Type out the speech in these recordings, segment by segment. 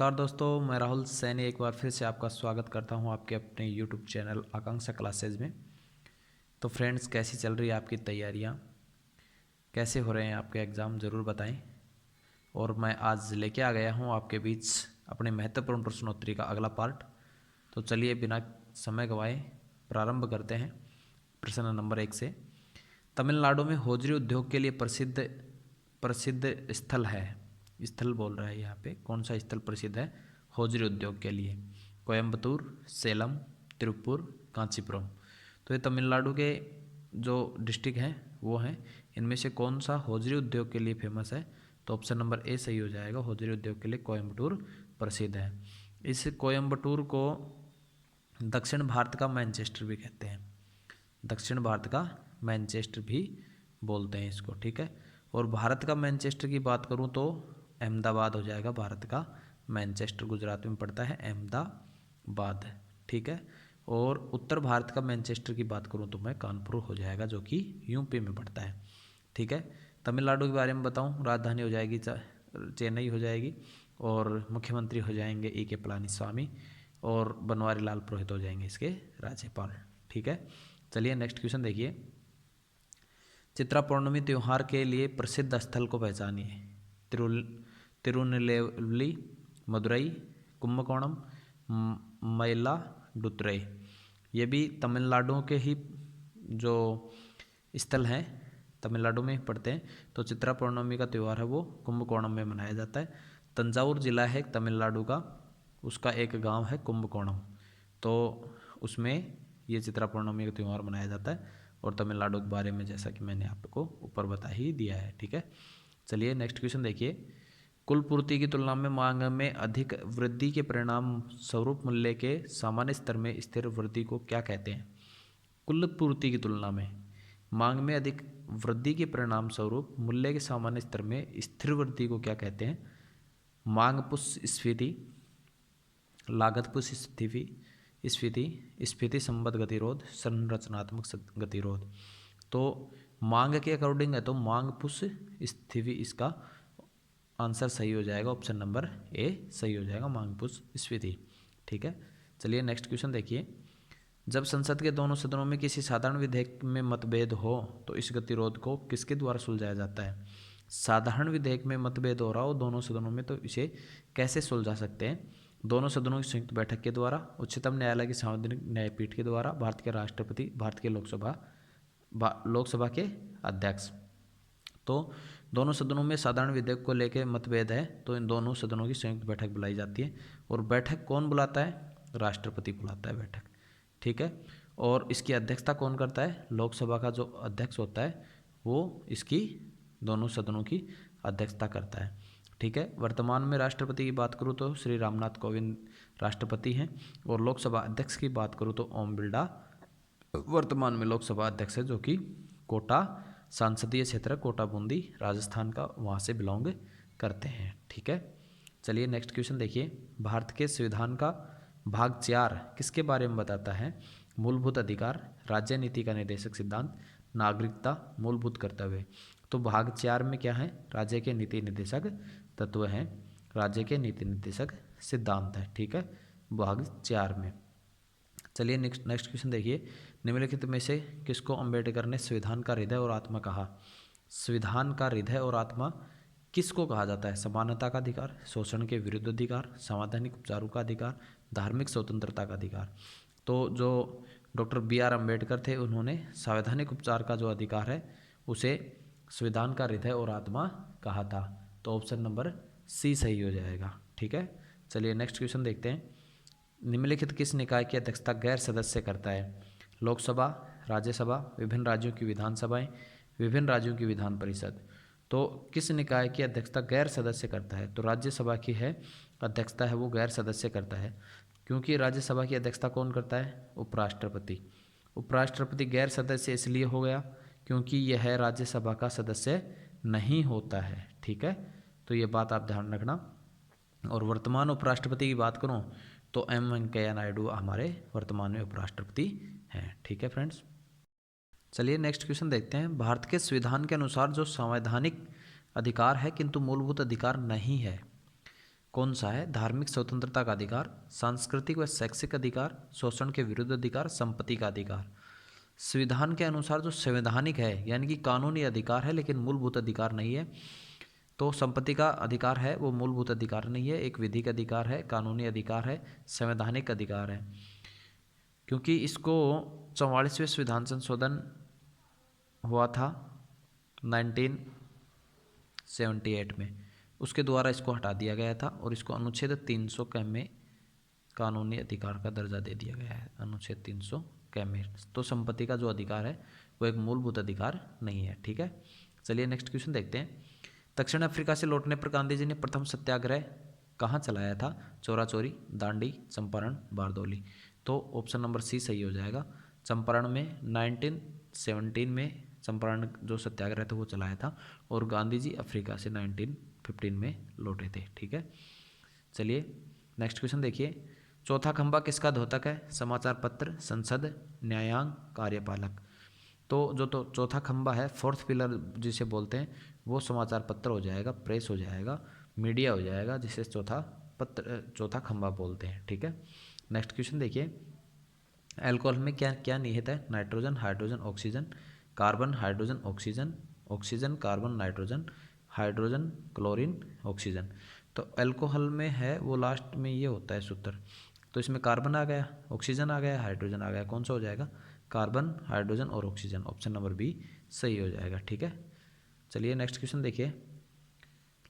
नमस्कार दोस्तों, मैं राहुल सैनी एक बार फिर से आपका स्वागत करता हूं आपके अपने यूट्यूब चैनल आकांक्षा क्लासेज में। तो फ्रेंड्स, कैसी चल रही है आपकी तैयारियां, कैसे हो रहे हैं आपके एग्ज़ाम, ज़रूर बताएं। और मैं आज लेके आ गया हूं आपके बीच अपने महत्वपूर्ण प्रश्नोत्तरी का अगला पार्ट। तो चलिए बिना समय गंवाए प्रारंभ करते हैं प्रश्न नंबर 1 से। तमिलनाडु में होजरी उद्योग के लिए प्रसिद्ध प्रसिद्ध स्थल है। स्थल बोल रहा है यहाँ पे, कौन सा स्थल प्रसिद्ध है होजरी उद्योग के लिए? कोयम्बतूर, सेलम, तिरुपुर, कांचीपुरम। तो ये तमिलनाडु के जो डिस्ट्रिक्ट हैं वो हैं, इनमें से कौन सा होजरी उद्योग के लिए फेमस है? तो ऑप्शन नंबर ए सही हो जाएगा। होजरी उद्योग के लिए कोयम्बटूर प्रसिद्ध है। इस कोयम्बटूर को दक्षिण भारत का मैनचेस्टर भी कहते हैं। दक्षिण भारत का मैनचेस्टर भी बोलते हैं इसको, ठीक है। और भारत का मैनचेस्टर की बात करूं तो अहमदाबाद हो जाएगा। भारत का मैनचेस्टर गुजरात में पड़ता है अहमदाबाद, ठीक है। और उत्तर भारत का मैनचेस्टर की बात करूं तो मैं कानपुर हो जाएगा, जो कि यूपी में पड़ता है, ठीक है। तमिलनाडु के बारे में बताऊं, राजधानी हो जाएगी चेन्नई हो जाएगी, और मुख्यमंत्री हो जाएंगे E.K. पलानीस्वामी, और बनवारी लाल पुरोहित हो जाएंगे इसके राज्यपाल, ठीक है। चलिए नेक्स्ट क्वेश्चन देखिए। चित्रा पौर्णमी त्यौहार के लिए प्रसिद्ध स्थल को पहचानिए। तिरुनेलवेली, मदुरई, कुंभकोणम, मयिलादुथुरई। ये भी तमिलनाडु के ही जो स्थल हैं, तमिलनाडु में ही पड़ते हैं। तो चित्रा पौर्णमी का त्यौहार है वो कुंभकोणम में मनाया जाता है। तंजावुर जिला है तमिलनाडु का, उसका एक गांव है कुंभकोणम, तो उसमें ये चित्रा पौर्णमी का त्यौहार मनाया जाता है। और तमिलनाडु के बारे में जैसा कि मैंने आपको ऊपर बता ही दिया है, ठीक है। चलिए नेक्स्ट क्वेश्चन देखिए। कुल पूर्ति की तुलना में मांग में अधिक वृद्धि के परिणाम स्वरूप मूल्य के सामान्य स्तर में स्थिर वृद्धि को क्या कहते हैं? कुल पूर्ति की तुलना में मांग में अधिक वृद्धि के परिणाम स्वरूप मूल्य के सामान्य स्तर में स्थिर वृद्धि को क्या कहते हैं? मांग पुष्पस्फीति, लागत पुष्पस्फीति, स्फीति संबद्ध गतिरोध, संरचनात्मक गतिरोध। तो मांग के अकॉर्डिंग है तो मांग पुष्पस्फीति इसका आंसर सही हो जाएगा। ऑप्शन नंबर ए सही हो जाएगा, मांग पुष्पस्फीति, ठीक है। चलिए नेक्स्ट क्वेश्चन देखिए। जब संसद के दोनों सदनों में किसी साधारण विधेयक में मतभेद हो तो इस गतिरोध को किसके द्वारा सुलझाया जाता है? साधारण विधेयक में मतभेद हो रहा हो दोनों सदनों में, तो इसे कैसे सुलझा सकते हैं? दोनों सदनों की संयुक्त बैठक के द्वारा, उच्चतम न्यायालय की सार्वजनिक न्यायपीठ के द्वारा, भारत के राष्ट्रपति, भारत के लोकसभा के अध्यक्ष। तो दोनों सदनों में साधारण विधेयक को लेकर मतभेद है तो इन दोनों सदनों की संयुक्त बैठक बुलाई जाती है। और बैठक कौन बुलाता है? राष्ट्रपति बुलाता है बैठक, ठीक है। और इसकी अध्यक्षता कौन करता है? लोकसभा का जो अध्यक्ष होता है वो इसकी दोनों सदनों की अध्यक्षता करता है, ठीक है। वर्तमान में राष्ट्रपति की बात करूँ तो श्री रामनाथ कोविंद राष्ट्रपति हैं। और लोकसभा अध्यक्ष की बात करूँ तो ओम बिरला वर्तमान में लोकसभा अध्यक्ष है, जो कि कोटा संसदीय क्षेत्र, कोटा बूंदी राजस्थान का, वहाँ से बिलोंग करते हैं, ठीक है। चलिए नेक्स्ट क्वेश्चन देखिए। भारत के संविधान का भाग 4 किसके बारे में बताता है? मूलभूत अधिकार, राज्य नीति का निर्देशक सिद्धांत, नागरिकता, मूलभूत कर्तव्य। तो भाग 4 में क्या है? राज्य के नीति निर्देशक तत्व हैं, राज्य के नीति निर्देशक सिद्धांत है, ठीक है, भाग 4 में। चलिए नेक्स्ट क्वेश्चन देखिए। निम्नलिखित में से किसको अंबेडकर ने संविधान का हृदय और आत्मा कहा? संविधान का हृदय और आत्मा किसको कहा जाता है? समानता का अधिकार, शोषण के विरुद्ध अधिकार, संवैधानिक उपचारों का अधिकार, धार्मिक स्वतंत्रता का अधिकार। तो जो डॉक्टर B.R. अम्बेडकर थे, उन्होंने संवैधानिक उपचार का जो अधिकार है उसे संविधान का हृदय और आत्मा कहा था। तो ऑप्शन नंबर सी सही हो जाएगा, ठीक है। चलिए नेक्स्ट क्वेश्चन देखते हैं। निम्नलिखित किस निकाय की अध्यक्षता गैर सदस्य करता है? लोकसभा, राज्यसभा, विभिन्न राज्यों की विधानसभाएं, विभिन्न राज्यों की विधान परिषद। तो किस निकाय की अध्यक्षता गैर सदस्य करता है? तो राज्यसभा की है अध्यक्षता है वो गैर सदस्य करता है, क्योंकि राज्यसभा की अध्यक्षता कौन करता है? उपराष्ट्रपति। उपराष्ट्रपति गैर सदस्य इसलिए हो गया क्योंकि यह राज्यसभा का सदस्य नहीं होता है, ठीक है। तो ये बात आप ध्यान रखना। और वर्तमान उपराष्ट्रपति की बात करूँ तो एम वेंकैया नायडू हमारे वर्तमान में उपराष्ट्रपति हैं, ठीक है फ्रेंड्स। चलिए नेक्स्ट क्वेश्चन देखते हैं। भारत के संविधान के अनुसार जो संवैधानिक अधिकार है किंतु मूलभूत अधिकार नहीं है, कौन सा है? धार्मिक स्वतंत्रता का अधिकार, सांस्कृतिक व शैक्षिक अधिकार, शोषण के विरुद्ध अधिकार, संपत्ति का अधिकार। संविधान के अनुसार जो संवैधानिक है यानी कि कानूनी अधिकार है लेकिन मूलभूत अधिकार नहीं है, तो संपत्ति का अधिकार है वो मूलभूत अधिकार नहीं है, एक विधिक अधिकार है, कानूनी अधिकार है, संवैधानिक अधिकार है। क्योंकि इसको 44वें संविधान संशोधन हुआ था 1978 में, उसके द्वारा इसको हटा दिया गया था और इसको अनुच्छेद 300 क में कानूनी अधिकार का दर्जा दे दिया गया है। अनुच्छेद 300 क में तो संपत्ति का जो अधिकार है वो एक मूलभूत अधिकार नहीं है। ठीक है, चलिए नेक्स्ट क्वेश्चन देखते हैं। दक्षिण अफ्रीका से लौटने पर गांधी जी ने प्रथम सत्याग्रह कहाँ चलाया था? चोरा चोरी, दांडी, चंपारण, बारदौली। तो ऑप्शन नंबर सी सही हो जाएगा। चंपारण में 1917 में चंपारण जो सत्याग्रह था वो चलाया था और गांधी जी अफ्रीका से 1915 में लौटे थे। ठीक है, चलिए नेक्स्ट क्वेश्चन देखिए। चौथा खंभा किसका द्योतक है? समाचार पत्र, संसद, न्यायांग, कार्यपालक। तो जो तो चौथा खंभा है, फोर्थ पिलर जिसे बोलते हैं, वो समाचार पत्र हो जाएगा, प्रेस हो जाएगा, मीडिया हो जाएगा, जिसे चौथा खंभा बोलते हैं। ठीक है, नेक्स्ट क्वेश्चन देखिए। अल्कोहल में क्या क्या निहित है? Nitrogen, hydrogen, oxygen, carbon, hydrogen, oxygen, oxygen, carbon, nitrogen, hydrogen, chlorine, oxygen. तो अल्कोहल में है वो लास्ट में ये होता है सूत्र, तो इसमें कार्बन आ गया, ऑक्सीजन आ गया, हाइड्रोजन आ गया, कौन सा हो जाएगा? कार्बन, हाइड्रोजन और ऑक्सीजन, ऑप्शन नंबर बी सही हो जाएगा। ठीक है, चलिए नेक्स्ट क्वेश्चन देखिए।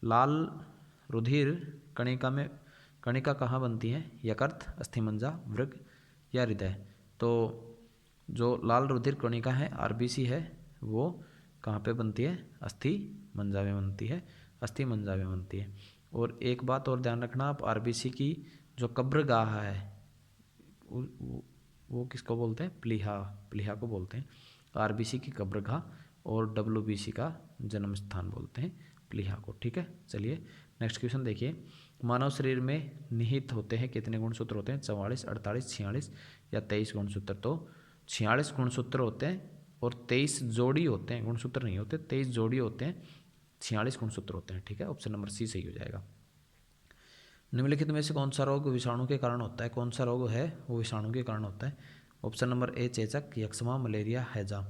लाल रुधिर कणिका कहाँ बनती है? यकृत, अस्थिमज्जा, वृक्क या हृदय। तो जो लाल रुधिर कणिका है आरबीसी है वो कहाँ पे बनती है? अस्थि मज्जा में बनती है, अस्थि मज्जा में बनती है। और एक बात और ध्यान रखना आप, आरबीसी की जो कब्रगाह है वो किसको बोलते हैं? प्लीहा को बोलते हैं आरबीसी की कब्रगाह, और डब्ल्यूबीसी का जन्म स्थान बोलते हैं प्लीहा को। ठीक है, चलिए नेक्स्ट क्वेश्चन देखिए। मानव शरीर में निहित होते हैं कितने गुणसूत्र होते हैं? 44, 48, 46 या 23 गुणसूत्र। तो 46 गुणसूत्र होते हैं और 23 जोड़ी होते हैं, गुणसूत्र नहीं होते, 23 जोड़ी होते हैं, 46 गुणसूत्र होते हैं। ठीक है, ऑप्शन नंबर सी सही हो जाएगा। निम्नलिखित में से कौन सा रोग विषाणु के कारण होता है? कौन सा रोग है वो विषाणु के कारण होता है? ऑप्शन नंबर ए चेचक, यक्ष्मा, मलेरिया, हैजा।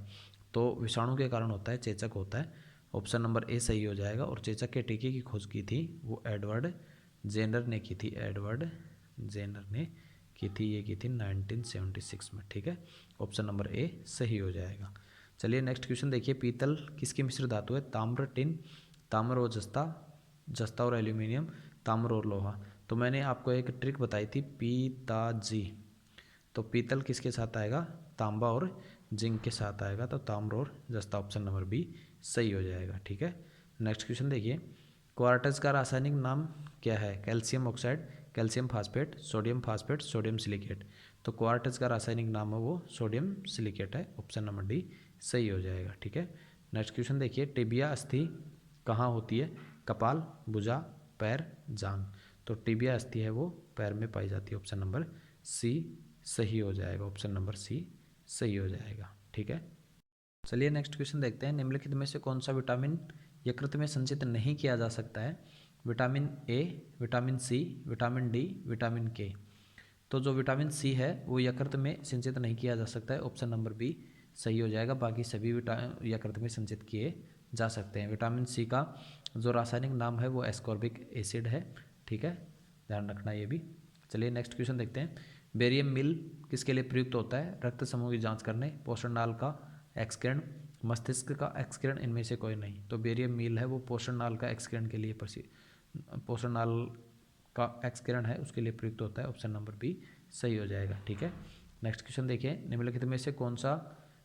तो विषाणु के कारण होता है, चेचक होता है, ऑप्शन नंबर ए सही हो जाएगा। और चेचक के टीके की खोज की थी वो एडवर्ड जेनर ने की थी, एडवर्ड जेनर ने की थी, ये की थी 1976 में। ठीक है, ऑप्शन नंबर ए सही हो जाएगा। चलिए नेक्स्ट क्वेश्चन देखिए। पीतल किसकी मिश्र धातु है? ताम्र, टिन, ताम्र और जस्ता, जस्ता और एल्यूमिनियम, ताम्र और लोहा। तो मैंने आपको एक ट्रिक बताई थी पीताजी, तो पीतल किसके साथ आएगा? तांबा और जिंक के साथ आएगा, तो ताम्र और जस्ता, ऑप्शन नंबर बी सही हो जाएगा। ठीक है, नेक्स्ट क्वेश्चन देखिए। क्वार्टज का रासायनिक नाम क्या है? Calcium oxide, calcium phosphate, sodium phosphate, sodium silicate. तो क्वार्टज का रासायनिक नाम है वो सोडियम सिलिकेट है, ऑप्शन नंबर डी सही हो जाएगा। ठीक है, नेक्स्ट क्वेश्चन देखिए। टिबिया अस्थि कहाँ होती है? कपाल, भुजा, पैर, जांघ। तो टिबिया अस्थि है वो पैर में पाई जाती है, ऑप्शन नंबर सी सही हो जाएगा, ऑप्शन नंबर सी सही हो जाएगा। ठीक है, चलिए नेक्स्ट क्वेश्चन देखते हैं। निम्नलिखित में से कौन सा विटामिन यकृत में संचित नहीं किया जा सकता है? Vitamin A, vitamin C, vitamin D, vitamin K. तो जो विटामिन सी है वो यकृत में संचित नहीं किया जा सकता है, ऑप्शन नंबर बी सही हो जाएगा। बाकी सभी यकृत में संचित किए जा सकते हैं। विटामिन सी का जो रासायनिक नाम है वो एस्कॉर्बिक एसिड है। ठीक है, ध्यान रखना ये भी। चलिए नेक्स्ट क्वेश्चन देखते हैं। बेरियम मिल किसके लिए प्रयुक्त होता है? रक्त समूह की जांच करने, पोषण नाल का एक्सकिरण, मस्तिष्क का एक्सकिरण, इनमें से कोई नहीं। तो बेरियम मील है वो पोषण नाल का एक्सकिरण के लिए पोषण नाल का एक्सकिरण है उसके लिए प्रयुक्त होता है, ऑप्शन नंबर बी सही हो जाएगा। ठीक है, नेक्स्ट क्वेश्चन देखिए। निम्नलिखित में से कौन सा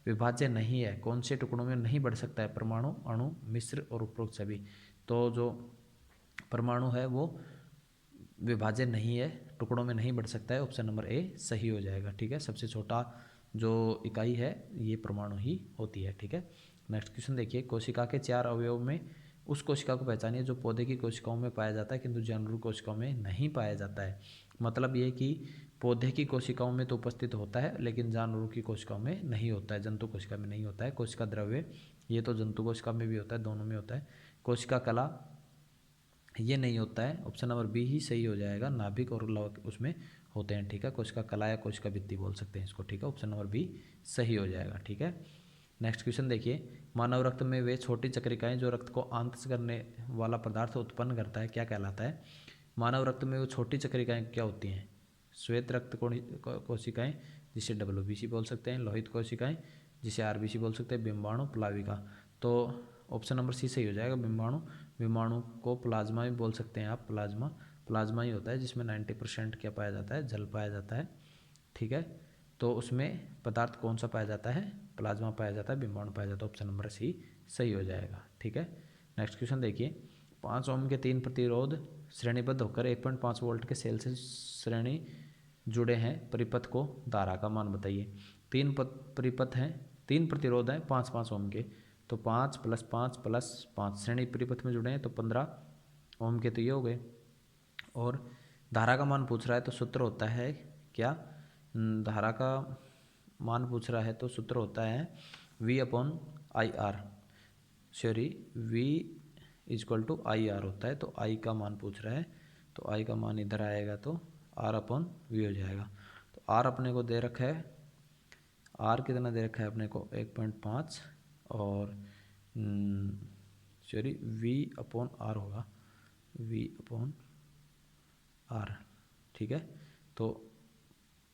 विभाज्य नहीं है? कौन से टुकड़ों में नहीं बढ़ सकता है? परमाणु, अणु, मिश्र और उपरोक्त सभी। तो जो परमाणु है वो विभाज्य नहीं है, टुकड़ों में नहीं बढ़ सकता है, ऑप्शन नंबर ए सही हो जाएगा। ठीक है, सबसे छोटा जो इकाई है ये परमाणु ही होती है। ठीक है, नेक्स्ट क्वेश्चन देखिए। कोशिका के 4 अवयव में उस कोशिका को पहचानिए जो पौधे की कोशिकाओं में पाया जाता है किंतु जानवर कोशिकाओं में नहीं पाया जाता है। मतलब ये कि पौधे की कोशिकाओं में तो उपस्थित होता है लेकिन जानवरों की कोशिकाओं में नहीं होता है, जंतु कोशिका में नहीं होता है। कोशिका द्रव्य ये तो जंतु कोशिका में भी होता है, दोनों में होता है। कोशिका कला ये नहीं होता है, ऑप्शन नंबर बी ही सही हो जाएगा। नाभिक और लव उसमें होते हैं, ठीक है। कोशिका कला या कोशिका भित्ति बोल सकते हैं इसको, ठीक है। ऑप्शन नंबर बी सही हो जाएगा, ठीक है। नेक्स्ट क्वेश्चन देखिए, मानव रक्त में वे छोटी चक्रिकाएं जो रक्त को आंतरिक करने वाला पदार्थ उत्पन्न करता है क्या कहलाता है? मानव रक्त में वो छोटी चक्रिकाएं क्या होती हैं? श्वेत रक्त कोशिकाएं, जिसे WBC बोल सकते हैं, लोहित कोशिकाएं जिसे RBC बोल सकते हैं, बिंबाणु, प्लाविका। तो ऑप्शन नंबर सी सही हो जाएगा, बिंबाणु। बिंबाणु को प्लाज्मा भी बोल सकते हैं आप, प्लाज्मा ही होता है जिसमें 90% क्या पाया जाता है? जल पाया जाता है, ठीक है। तो उसमें पदार्थ कौन सा पाया जाता है? प्लाज्मा पाया जाता है, बिंबाणु पाया जाता है। ऑप्शन नंबर सी सही हो जाएगा, ठीक है। नेक्स्ट क्वेश्चन देखिए, 5 ओम के 3 प्रतिरोध श्रेणीबद्ध होकर 1.5 वोल्ट के सेल से श्रेणी जुड़े हैं, परिपथ को धारा का मान बताइए। 3 परिपथ हैं, 3 प्रतिरोध हैं 5-5 ओम के, तो 5 + 5 + 5 श्रेणी परिपथ में जुड़े हैं, तो 15 ओम के तो ये हो गए। और धारा का मान पूछ रहा है तो सूत्र होता है क्या? धारा का मान पूछ रहा है तो सूत्र होता है V/IR, सॉरी V = IR होता है। तो I का मान पूछ रहा है, तो I का मान इधर आएगा तो R/V हो जाएगा। तो R अपने को दे रखा है, R कितना दे रखा है अपने को? 1.5, और सॉरी V/R होगा, V/R, ठीक है। तो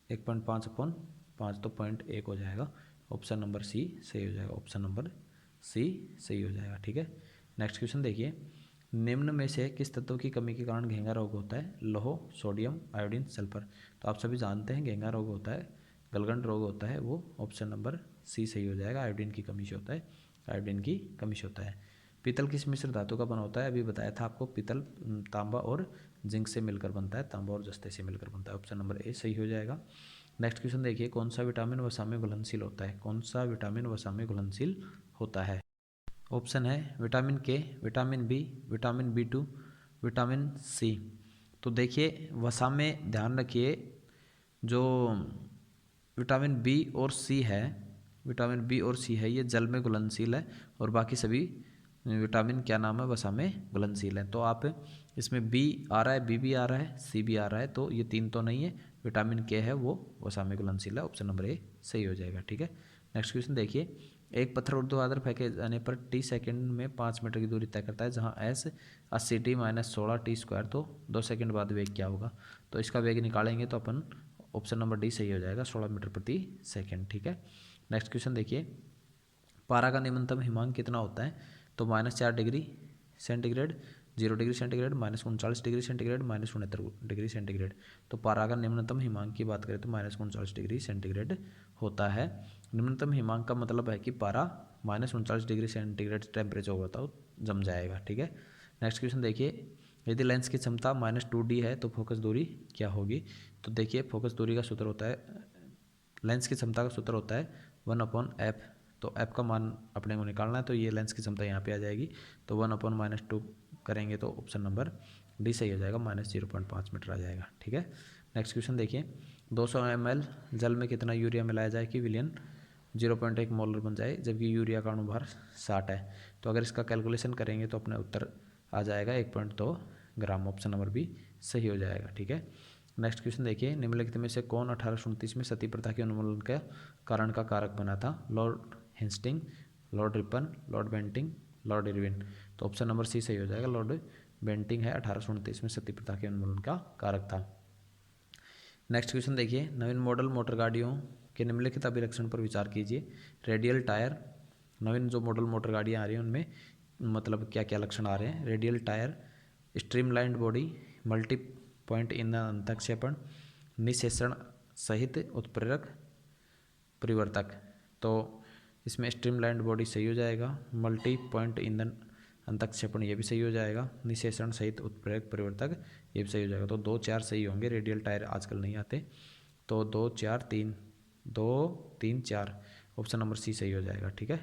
1.5/5 तो 0.1 हो जाएगा। ऑप्शन नंबर सी सही हो जाएगा, ऑप्शन नंबर सी सही हो जाएगा, ठीक है। नेक्स्ट क्वेश्चन देखिए, निम्न में से किस तत्व की कमी के कारण घेंगा रोग होता है? लौह, सोडियम, आयोडीन, सल्फर। तो आप सभी जानते हैं घेंगा रोग होता है, गलगंड रोग होता है वो। ऑप्शन नंबर सी सही हो जाएगा, आयोडीन की कमी से होता है, आयोडीन की कमी से होता है। पीतल किस मिश्र धातु का बना होता है? अभी बताया था आपको, पीतल तांबा और जिंक से मिलकर बनता है, तांबा और जस्ते से मिलकर बनता है। ऑप्शन नंबर ए सही हो जाएगा। नेक्स्ट क्वेश्चन देखिए, कौन सा विटामिन वसा में घुलनशील होता है? कौन सा विटामिन वसा में घुलनशील होता है? ऑप्शन है vitamin K, vitamin B, vitamin B2, vitamin C. तो देखिए वसा में ध्यान रखिए, जो विटामिन बी और सी है, विटामिन बी और सी है ये जल में घुलनशील है, और बाकी सभी विटामिन क्या नाम है? वसा में घुलनशील है। तो आप इसमें बी आ रहा है, बी भी आ रहा है, सी भी आ रहा है, तो ये 3 तो नहीं है। विटामिन के है वो वसा में घुलनशील है, ऑप्शन नंबर ए सही हो जाएगा, ठीक है। नेक्स्ट क्वेश्चन देखिए, एक पत्थर ऊर्ध्वाधर फेंके जाने पर t सेकंड में 5 मीटर की दूरी तय करता है, जहां s 80t - 16t², तो 2 सेकंड बाद वेग क्या होगा? तो इसका वेग निकालेंगे तो अपन ऑप्शन नंबर डी सही हो जाएगा, 16 मीटर प्रति सेकंड, ठीक है। नेक्स्ट क्वेश्चन देखिए, पारा का न्यूनतम हिमांक कितना होता है? तो -4 degree centigrade, 0 degree centigrade, -39 degree centigrade, -69 degree centigrade. तो पारा का निम्नतम हिमांक की बात करें तो -39 डिग्री सेंटीग्रेड होता है। निम्नतम हिमांक का मतलब है कि पारा -39 डिग्री सेंटीग्रेड टेम्परेचर होगा तो जम जाएगा, ठीक है। नेक्स्ट क्वेश्चन देखिए, यदि लेंस की क्षमता -2D है तो फोकस दूरी क्या होगी? तो देखिए फोकस दूरी का सूत्र होता है, लेंस की क्षमता का सूत्र होता है 1/f। तो f का मान अपने को निकालना है, तो ये लेंस की क्षमता यहाँ पे आ जाएगी, तो 1/-2 करेंगे तो ऑप्शन नंबर डी सही हो जाएगा, -0.5 मीटर आ जाएगा, ठीक है। नेक्स्ट क्वेश्चन देखिए, 200 ml जल में कितना यूरिया मिलाया जाए कि विलयन 0.1 मोलर बन जाए, जबकि यूरिया का अणुभार 60 है। तो अगर इसका कैलकुलेशन करेंगे तो अपने उत्तर आ जाएगा 1.2 ग्राम, ऑप्शन नंबर बी सही हो जाएगा, ठीक है। नेक्स्ट क्वेश्चन देखिए, निम्नलिखित में से कौन 1829 में सती प्रथा के उन्मूलन का कारण का कारक बना था? Lord Hasting, Lord Ripon, Lord Bentinck, Lord Irwin. तो ऑप्शन नंबर सी सही हो जाएगा, लॉर्ड बेंटिंग है 1829 में सती प्रथा के उन्मूलन का कारक था। नेक्स्ट क्वेश्चन देखिए, नवीन मॉडल मोटर गाड़ियों के निम्नलिखित अभिलक्षण पर विचार कीजिए। रेडियल टायर, नवीन जो मॉडल मोटर गाड़ियाँ आ रही हैं उनमें मतलब क्या क्या लक्षण आ रहे हैं? Radial tyre, streamlined body, multi point ईंधन अंतःक्षेपण, निःशेषण सहित उत्प्रेरक परिवर्तक। तो इसमें स्ट्रीमलाइंड बॉडी सही हो जाएगा, मल्टी पॉइंट ईंधन अंतःक्षेपण ये भी सही हो जाएगा, निःशेषण सहित उत्प्रेरक परिवर्तक ये भी सही हो जाएगा। तो 2, 4 सही होंगे, रेडियल टायर आजकल नहीं आते, तो 2, 4, 3, 2, 3, 4 ऑप्शन नंबर सी सही हो जाएगा, ठीक है।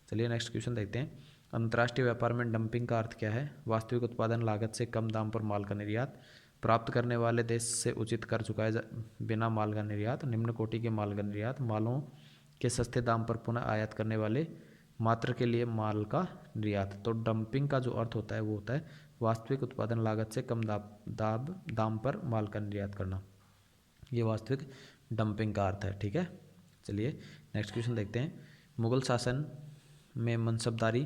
चलिए नेक्स्ट क्वेश्चन देखते हैं, अंतर्राष्ट्रीय व्यापार में डंपिंग का अर्थ क्या है? वास्तविक उत्पादन लागत से कम दाम पर माल का निर्यात, प्राप्त करने वाले देश से उचित कर चुकाए बिना माल का निर्यात, निम्न कोटि के माल का निर्यात, मालों के सस्ते दाम पर पुनः आयात करने वाले मात्र के लिए माल का निर्यात। तो डंपिंग का जो अर्थ होता है वो होता है वास्तविक उत्पादन लागत से कम दाम पर माल का निर्यात करना, ये वास्तविक डंपिंग का अर्थ है। ठीक है, चलिए नेक्स्ट क्वेश्चन देखते हैं। मुगल शासन में मनसबदारी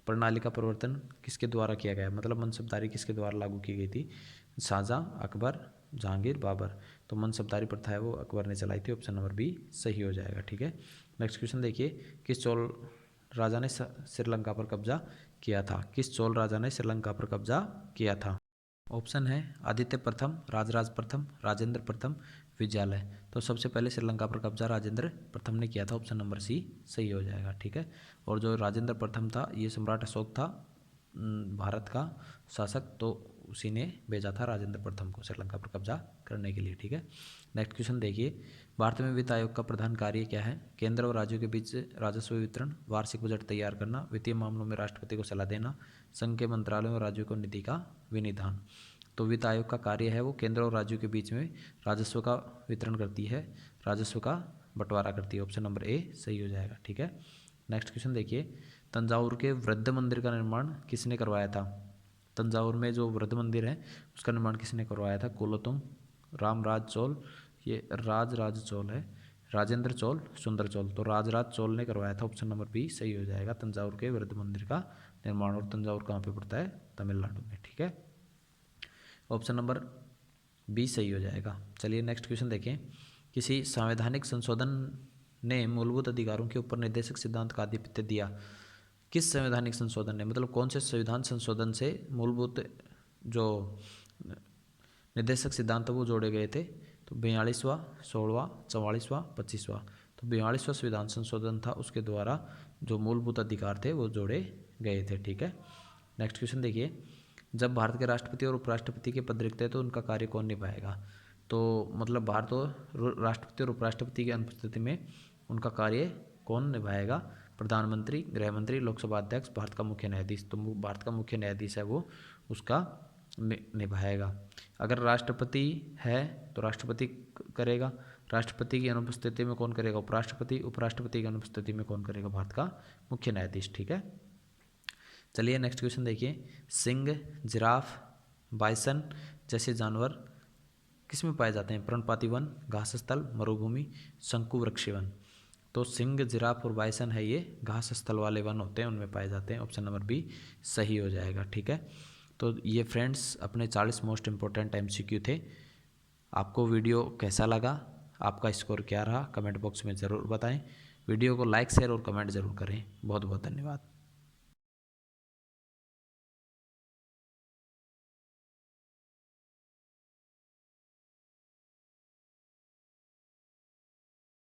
प्रणाली का प्रवर्तन किसके द्वारा किया गया? मतलब मनसबदारी किसके द्वारा लागू की गई थी? शाहजहां, अकबर, जहांगीर, बाबर। तो मनसबदारी प्रथा है वो अकबर ने चलाई थी। ऑप्शन नंबर बी सही हो जाएगा। ठीक है, नेक्स्ट क्वेश्चन देखिए। किस चोल राजा ने श्रीलंका पर कब्जा किया था? किस चोल राजा ने श्रीलंका पर कब्जा किया था? ऑप्शन है आदित्य प्रथम, राजराज प्रथम, राजेंद्र प्रथम, विजयालय। तो सबसे पहले श्रीलंका पर कब्जा राजेंद्र प्रथम ने किया था। ऑप्शन नंबर सी सही हो जाएगा। ठीक है, और जो राजेंद्र प्रथम था ये सम्राट अशोक था भारत का शासक, तो उसी ने भेजा था राजेंद्र प्रथम को श्रीलंका पर कब्जा करने के लिए। ठीक है, नेक्स्ट क्वेश्चन देखिए। भारत में वित्त आयोग का प्रधान कार्य क्या है? केंद्र और राज्यों के बीच राजस्व वितरण, वार्षिक बजट तैयार करना, वित्तीय मामलों में राष्ट्रपति को सलाह देना, संघ के मंत्रालयों और राज्यों को नीति का विनिधान। तो वित्त आयोग का कार्य है वो केंद्र और राज्यों के बीच में राजस्व का वितरण करती है, राजस्व का बंटवारा करती है। ऑप्शन नंबर ए सही हो जाएगा। ठीक है, नेक्स्ट क्वेश्चन देखिए। तंजावुर के वृद्ध मंदिर का निर्माण किसने करवाया था? तंजावुर में जो वृद्ध मंदिर है उसका निर्माण किसने करवाया था? कुलोतुंग, रामराज चोल, ये राजराज चोल है, राजेंद्र चोल, सुंदर चोल। तो राजराज चोल ने करवाया था। ऑप्शन नंबर बी सही हो जाएगा। तंजावुर के वृद्ध मंदिर का निर्माण, और तंजावुर कहाँ पे पड़ता है? तमिलनाडु में। ठीक है, ऑप्शन नंबर बी सही हो जाएगा। चलिए नेक्स्ट क्वेश्चन देखें। किसी संवैधानिक संशोधन ने मूलभूत अधिकारों के ऊपर निर्देशक सिद्धांत का आधिपत्य दिया? किस संवैधानिक संशोधन ने, मतलब कौन से संविधान संशोधन से मूलभूत जो निर्देशक सिद्धांत वो जोड़े गए थे? तो 42वां, 16वां, 44वां, 25वां। तो 42वां संविधान संशोधन था, उसके द्वारा जो मूलभूत अधिकार थे वो जोड़े गए थे। ठीक है, नेक्स्ट क्वेश्चन देखिए। जब भारत के राष्ट्रपति और उपराष्ट्रपति के पद रिक्त है तो उनका कार्य कौन निभाएगा? तो मतलब भारत और राष्ट्रपति और उपराष्ट्रपति की अनुपस्थिति में उनका कार्य कौन निभाएगा? प्रधानमंत्री, गृह मंत्री, लोकसभा अध्यक्ष, भारत का मुख्य न्यायाधीश। तो भारत का मुख्य न्यायाधीश है वो उसका निभाएगा। अगर राष्ट्रपति है तो राष्ट्रपति करेगा, राष्ट्रपति की अनुपस्थिति में कौन करेगा? उपराष्ट्रपति, उपराष्ट्रपति की अनुपस्थिति में कौन करेगा? भारत का मुख्य न्यायाधीश। ठीक है, चलिए नेक्स्ट क्वेश्चन देखिए। सिंह, जिराफ, बाइसन जैसे जानवर किस में पाए जाते हैं? पर्णपाती वन, घास स्थल, मरुभूमि, शंकु वृक्षी वन। तो सिंह, जिराफ और बाइसन है ये घास स्थल वाले वन होते हैं, उनमें पाए जाते हैं। ऑप्शन नंबर बी सही हो जाएगा। ठीक है, तो ये फ्रेंड्स अपने 40 मोस्ट इंपॉर्टेंट MCQ थे। आपको वीडियो कैसा लगा, आपका स्कोर क्या रहा, कमेंट बॉक्स में ज़रूर बताएं। वीडियो को लाइक, शेयर और कमेंट ज़रूर करें। बहुत बहुत धन्यवाद।